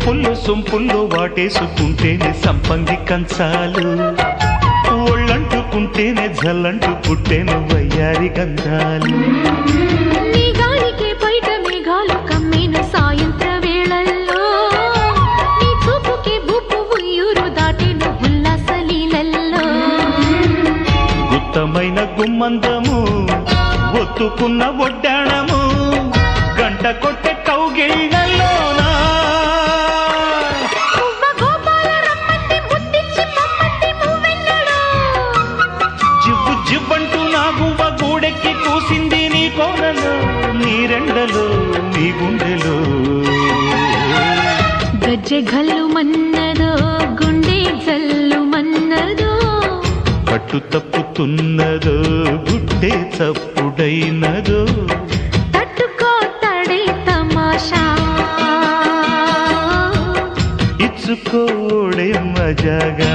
వంపుల్లో సొంపుల్లో వాటేసుకుంటేనే సంపంగి కంచాలు ఒళ్ళంటుకుంటేనే జల్లంటు పుట్టేను వయ్యారి గంధాలు నీ గాలికే బయట మేఘాలు కమ్మేను సాయంత్ర వేళల్లో నీ చూపుకే బూపు ఉయ్యూరు దాటేను ఉల్లాస లీలల్లో గుత్తమైన గుమ్మందము ఒత్తుకున్న ఒడ్డాణము గంట కొట్టే కౌగిళ్ళలోనా జివ్వు జివ్వంటూ నా గువ్వ గూడెక్కి కూసింది నీ కోనలో నీ రెండలో నీ గుండెలో గజ్జె గల్లు మన్నదో గుండె జల్లు మన్నదో పట్టు తప్పుతున్నదో గుడ్డే చప్పుడైనదో తట్టుకోతడే తమాషా ఇచ్చుకోడే మజాగా